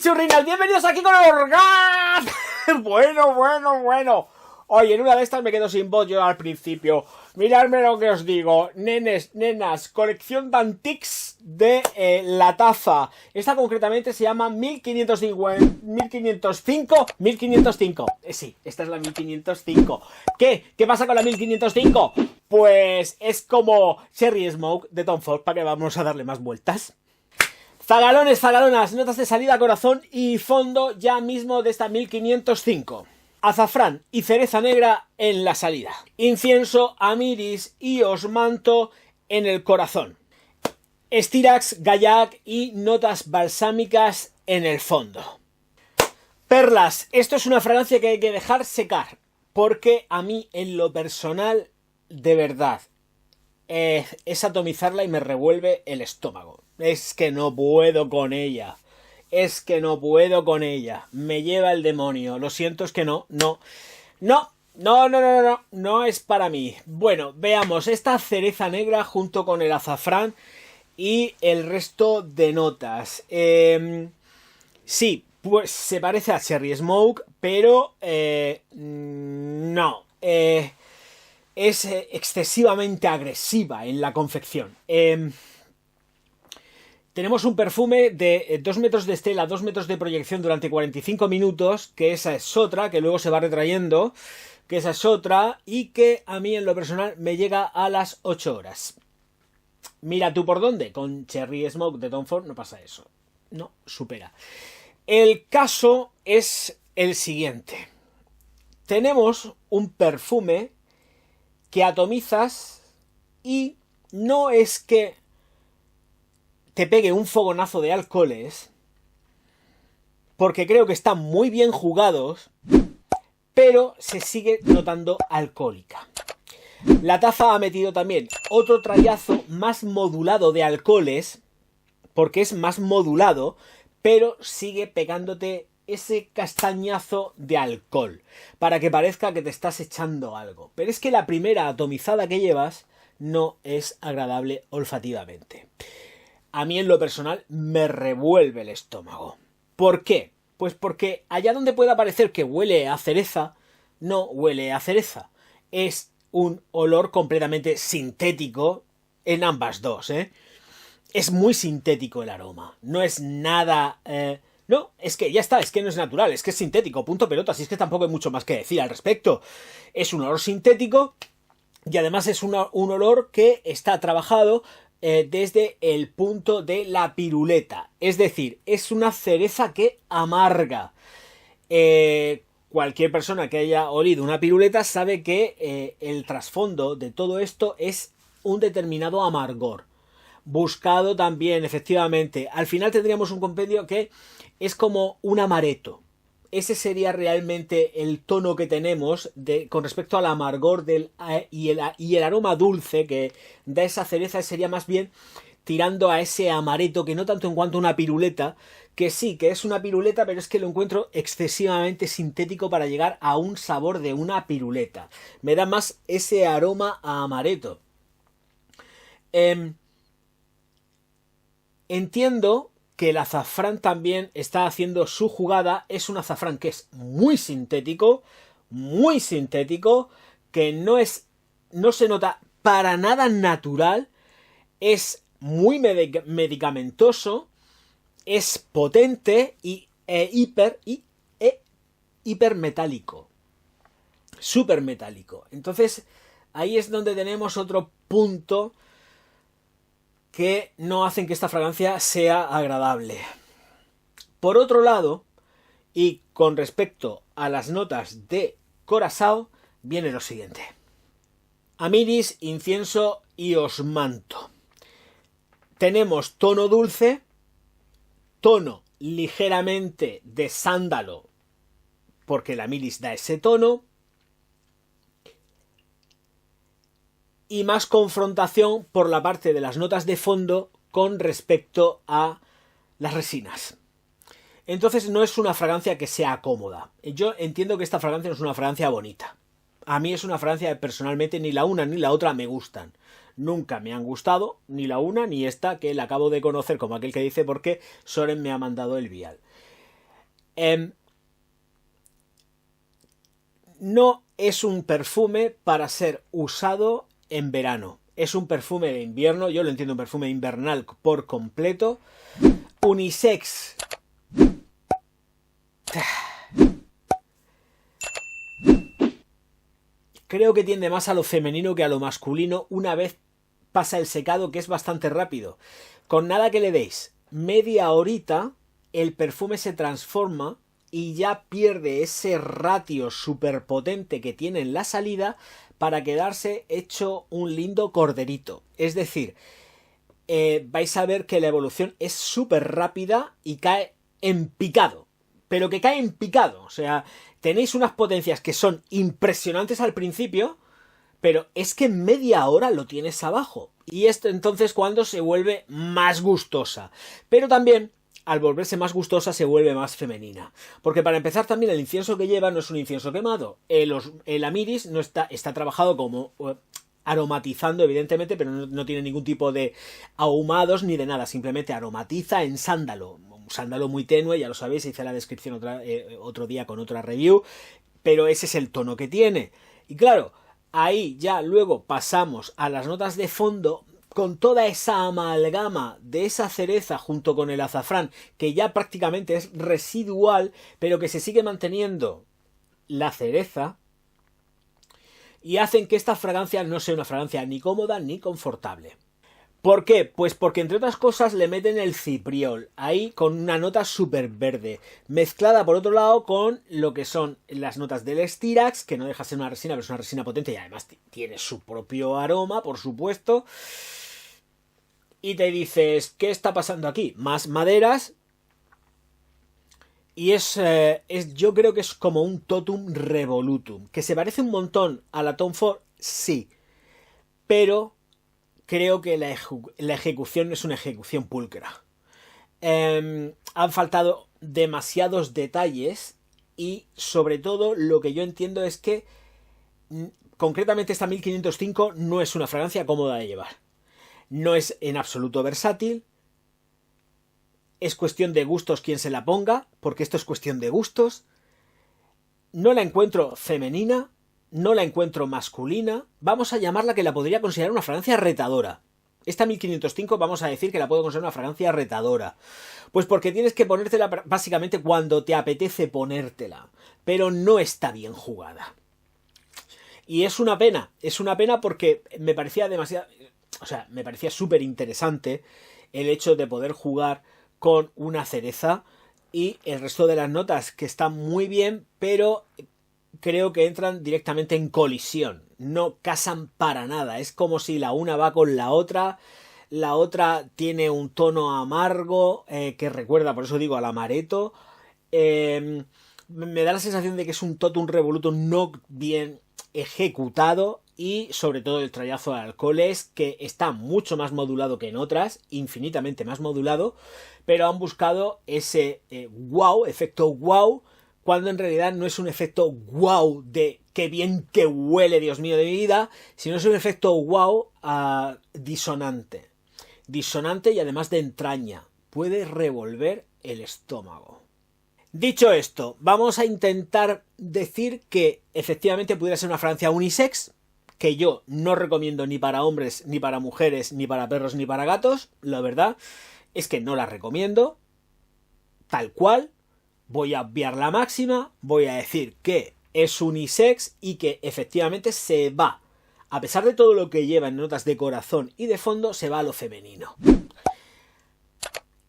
pichurrinas, bienvenidos aquí con Orgaz. Bueno. Oye, en una de estas me quedo sin voz yo al principio. Miradme lo que os digo. Nenes, nenas, colección de antiques de la taza. Esta concretamente se llama 1505. Sí, esta es la 1505. ¿Qué pasa con la 1505? Pues es como Cherry Smoke de Tom Ford. ¿Para qué vamos a darle más vueltas? Zagalones, zagalonas, notas de salida, corazón y fondo ya mismo de esta 1505. Azafrán y cereza negra en la salida. Incienso, amiris y osmanto en el corazón. Styrax, gaillac y notas balsámicas en el fondo. Perlas. Esto es una fragancia que hay que dejar secar. Porque a mí, en lo personal, de verdad, es atomizarla y me revuelve el estómago. Es que no puedo con ella. Me lleva el demonio. Lo siento, es que no es para mí. Bueno, veamos esta cereza negra junto con el azafrán y el resto de notas. Sí, pues se parece a Cherry Smoke, pero no. Es excesivamente agresiva en la confección. Tenemos un perfume de 2 metros de estela, 2 metros de proyección durante 45 minutos, que esa es otra, que luego se va retrayendo, que esa es otra, y que a mí en lo personal me llega a las 8 horas. Mira tú por dónde, con Cherry Smoke de Tom Ford no pasa eso. No, supera. El caso es el siguiente. Tenemos un perfume que atomizas y no es que te pegue un fogonazo de alcoholes, porque creo que están muy bien jugados, pero se sigue notando alcohólica. La taza ha metido también otro trayazo más modulado de alcoholes, porque es más modulado, pero sigue pegándote ese castañazo de alcohol, para que parezca que te estás echando algo. Pero es que la primera atomizada que llevas no es agradable olfativamente. A mí en lo personal me revuelve el estómago. ¿Por qué? Pues porque allá donde pueda parecer que huele a cereza, no huele a cereza. Es un olor completamente sintético en ambas dos, ¿eh? Es muy sintético el aroma. No es nada... No, es que ya está, es que no es natural, es que es sintético, punto pelota, así es que tampoco hay mucho más que decir al respecto. Es un olor sintético y además es un olor que está trabajado desde el punto de la piruleta. Es decir, es una cereza que amarga. Cualquier persona que haya olido una piruleta sabe que el trasfondo de todo esto es un determinado amargor. Buscado también, efectivamente. Al final tendríamos un compendio que es como un amaretto. Ese sería realmente el tono que tenemos con respecto al amargor y el aroma dulce que da esa cereza. Sería más bien tirando a ese amaretto, que no tanto en cuanto a una piruleta, que sí, que es una piruleta, pero es que lo encuentro excesivamente sintético para llegar a un sabor de una piruleta. Me da más ese aroma a amaretto. Entiendo que el azafrán también está haciendo su jugada. Es un azafrán que es muy sintético, que no se nota para nada natural, es muy medicamentoso, es potente y hipermetálico, súper metálico. Entonces ahí es donde tenemos otro punto que no hacen que esta fragancia sea agradable. Por otro lado, y con respecto a las notas de Curaçao, viene lo siguiente. Amiris, incienso y osmanto. Tenemos tono dulce, tono ligeramente de sándalo, porque la amiris da ese tono, y más confrontación por la parte de las notas de fondo con respecto a las resinas. Entonces no es una fragancia que sea cómoda. Yo entiendo que esta fragancia no es una fragancia bonita. A mí es una fragancia que personalmente ni la una ni la otra me gustan. Nunca me han gustado ni la una ni esta, que la acabo de conocer como aquel que dice porque Soren me ha mandado el vial. No es un perfume para ser usado en verano. Es un perfume de invierno, yo lo entiendo, un perfume invernal por completo. Unisex. Creo que tiende más a lo femenino que a lo masculino una vez pasa el secado, que es bastante rápido. Con nada que le deis media horita, el perfume se transforma y ya pierde ese ratio súper potente que tiene en la salida para quedarse hecho un lindo corderito. Es decir, vais a ver que la evolución es súper rápida y cae en picado. Pero que cae en picado. O sea, tenéis unas potencias que son impresionantes al principio, pero es que en media hora lo tienes abajo. Y esto entonces cuando se vuelve más gustosa. Pero también, al volverse más gustosa, se vuelve más femenina. Porque para empezar también el incienso que lleva no es un incienso quemado. El amiris no está trabajado como aromatizando, evidentemente, pero no tiene ningún tipo de ahumados ni de nada. Simplemente aromatiza en sándalo. Un sándalo muy tenue, ya lo sabéis, hice la descripción otro día con otra review. Pero ese es el tono que tiene. Y claro, ahí ya luego pasamos a las notas de fondo con toda esa amalgama de esa cereza junto con el azafrán, que ya prácticamente es residual, pero que se sigue manteniendo la cereza, y hacen que esta fragancia no sea una fragancia ni cómoda ni confortable. ¿Por qué? Pues porque entre otras cosas le meten el cipriol, ahí con una nota súper verde, mezclada por otro lado con lo que son las notas del Styrax, que no deja de ser una resina, pero es una resina potente y además tiene su propio aroma, por supuesto. Y te dices, ¿qué está pasando aquí? Más maderas. Y yo creo que es como un totum revolutum. ¿Que se parece un montón a la Tom Ford? Sí. Pero creo que la ejecución no es una ejecución pulcra. Han faltado demasiados detalles y sobre todo lo que yo entiendo es que concretamente esta 1505 no es una fragancia cómoda de llevar. No es en absoluto versátil. Es cuestión de gustos quien se la ponga, porque esto es cuestión de gustos. No la encuentro femenina, no la encuentro masculina. Vamos a llamarla que la podría considerar una fragancia retadora. Esta 1505 vamos a decir que la puedo considerar una fragancia retadora. Pues porque tienes que ponértela básicamente cuando te apetece ponértela. Pero no está bien jugada. Y es una pena porque me parecía demasiado... O sea, me parecía súper interesante el hecho de poder jugar con una cereza y el resto de las notas que están muy bien, pero creo que entran directamente en colisión. No casan para nada. Es como si la una va con la otra tiene un tono amargo que recuerda, por eso digo, al amaretto. Me da la sensación de que es un totum revolutum no bien ejecutado. Y sobre todo el trayazo de alcoholes, que está mucho más modulado que en otras, infinitamente más modulado, pero han buscado ese wow, efecto wow, cuando en realidad no es un efecto wow de qué bien que huele, Dios mío de mi vida, sino es un efecto wow disonante. Disonante y además de entraña. Puede revolver el estómago. Dicho esto, vamos a intentar decir que efectivamente pudiera ser una fragancia unisex, que yo no recomiendo ni para hombres, ni para mujeres, ni para perros, ni para gatos. La verdad es que no la recomiendo. Tal cual. Voy a obviar la máxima. Voy a decir que es unisex y que efectivamente se va. A pesar de todo lo que lleva en notas de corazón y de fondo, se va a lo femenino.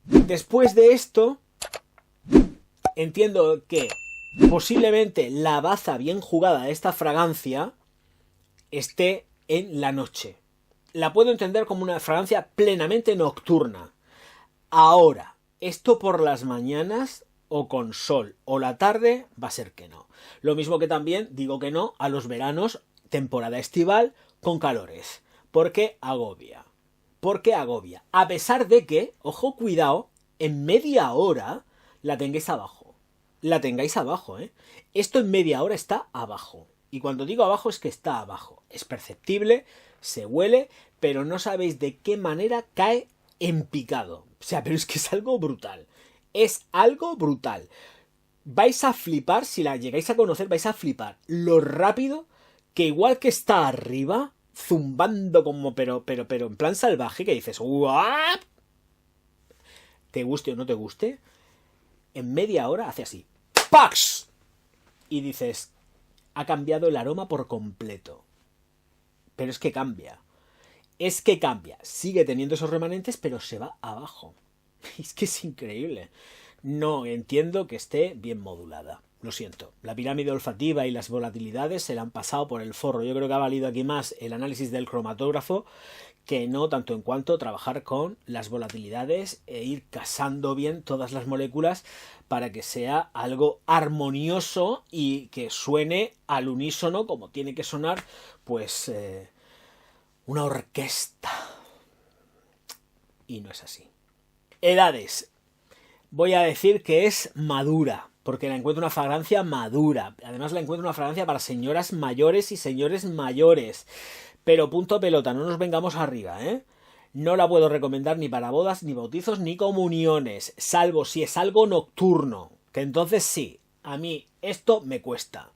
Después de esto, entiendo que posiblemente la baza bien jugada de esta fragancia esté en la noche. La puedo entender como una fragancia plenamente nocturna. Ahora, esto por las mañanas o con sol o la tarde va a ser que no. Lo mismo que también digo que no a los veranos, temporada estival, con calores. Porque agobia. Porque agobia. A pesar de que, ojo, cuidado, en media hora la tengáis abajo. La tengáis abajo, ¿eh? Esto en media hora está abajo. Y cuando digo abajo es que está abajo. Es perceptible, se huele, pero no sabéis de qué manera cae en picado. O sea, pero es que es algo brutal. Es algo brutal. vais a flipar, si la llegáis a conocer, vais a flipar lo rápido que igual que está arriba, zumbando como pero en plan salvaje, que dices, ¿what? Te guste o no te guste, en media hora hace así, ¡pax! Y dices, ha cambiado el aroma por completo. Pero es que cambia. Es que cambia. Sigue teniendo esos remanentes, pero se va abajo. Es que es increíble. No entiendo que esté bien modulada. Lo siento. La pirámide olfativa y las volatilidades se la han pasado por el forro. Yo creo que ha valido aquí más el análisis del cromatógrafo que no tanto en cuanto trabajar con las volatilidades e ir casando bien todas las moléculas para que sea algo armonioso y que suene al unísono como tiene que sonar, pues, una orquesta. Y no es así. Edades. Voy a decir que es madura, porque la encuentro una fragancia madura. Además la encuentro una fragancia para señoras mayores y señores mayores. Pero punto pelota, no nos vengamos arriba, ¿eh? No la puedo recomendar ni para bodas, ni bautizos, ni comuniones, salvo si es algo nocturno, que entonces sí, a mí esto me cuesta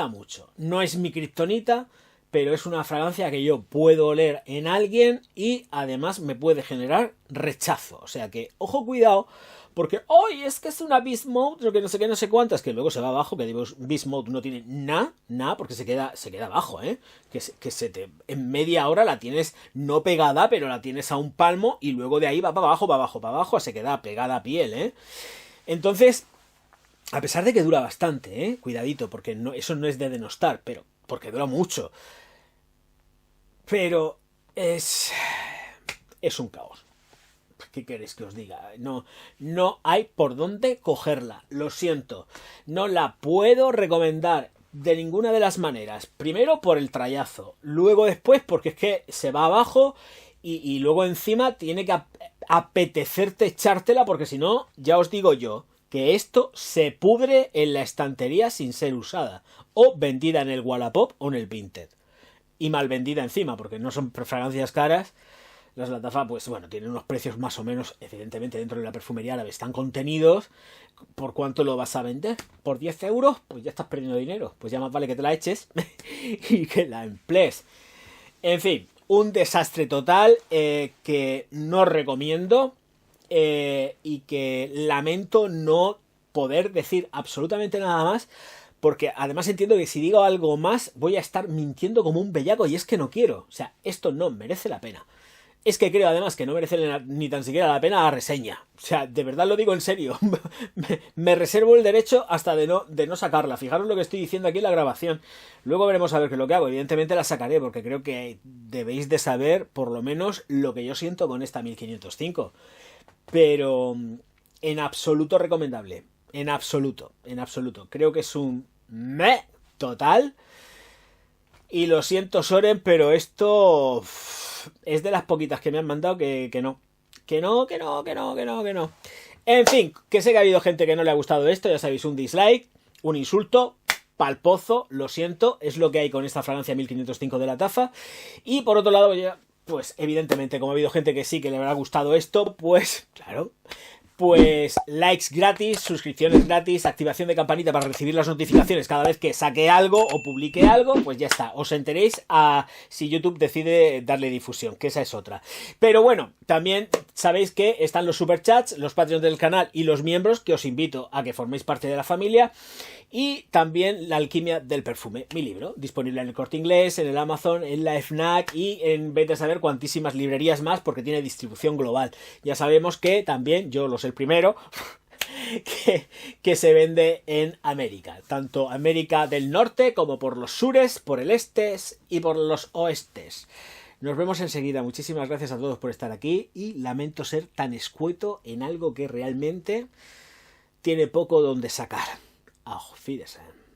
mucho. No es mi kriptonita, pero es una fragancia que yo puedo oler en alguien y además me puede generar rechazo. O sea que, ojo, cuidado, porque hoy es que es una Beast Mode, lo que no sé qué, no sé cuántas, que luego se va abajo, que digo, Beast Mode no tiene nada, porque se queda abajo, que se te, en media hora la tienes no pegada, pero la tienes a un palmo y luego de ahí va para abajo, se queda pegada a piel, Entonces, a pesar de que dura bastante, cuidadito, porque no, eso no es de denostar, pero porque dura mucho. Pero es un caos. ¿Qué queréis que os diga? No hay por dónde cogerla. Lo siento. No la puedo recomendar de ninguna de las maneras. Primero por el trayazo. Luego después porque es que se va abajo y luego encima tiene que apetecerte echártela porque si no, ya os digo yo que esto se pudre en la estantería sin ser usada. O vendida en el Wallapop o en el Vinted. Y mal vendida encima porque no son fragancias caras. Las Lattafa, pues bueno, tienen unos precios más o menos, evidentemente dentro de la perfumería árabe están contenidos. ¿Por cuánto lo vas a vender? ¿Por 10 euros? Pues ya estás perdiendo dinero. Pues ya más vale que te la eches y que la emplees. En fin, un desastre total que no recomiendo y que lamento no poder decir absolutamente nada más. Porque además entiendo que si digo algo más voy a estar mintiendo como un bellaco y es que no quiero. O sea, esto no merece la pena. Es que creo además que no merece ni tan siquiera la pena la reseña. O sea, de verdad lo digo en serio. me reservo el derecho hasta de no sacarla. Fijaros lo que estoy diciendo aquí en la grabación. Luego veremos a ver qué es lo que hago. Evidentemente la sacaré porque creo que debéis de saber por lo menos lo que yo siento con esta 1505. Pero en absoluto recomendable. En absoluto. Creo que es un meh total. Y lo siento, Soren, pero esto es de las poquitas que me han mandado que no. Que no. En fin, que sé que ha habido gente que no le ha gustado esto, ya sabéis, un dislike, un insulto, pal pozo, lo siento, es lo que hay con esta fragancia 1505 de Lattafa. Y por otro lado, pues evidentemente, como ha habido gente que sí que le habrá gustado esto, pues claro, pues likes gratis, suscripciones gratis, activación de campanita para recibir las notificaciones cada vez que saque algo o publique algo, pues ya está, os enteréis si YouTube decide darle difusión, que esa es otra. Pero bueno, también sabéis que están los superchats, los Patreons del canal y los miembros, que os invito a que forméis parte de la familia. Y también La alquimia del perfume, mi libro, disponible en el Corte Inglés, en el Amazon, en la FNAC y en vete a saber cuantísimas librerías más porque tiene distribución global. Ya sabemos que también, yo lo sé el primero, que se vende en América. Tanto América del Norte como por los sures, por el este y por los oestes. Nos vemos enseguida. Muchísimas gracias a todos por estar aquí y lamento ser tan escueto en algo que realmente tiene poco donde sacar. Auf Wiedersehen.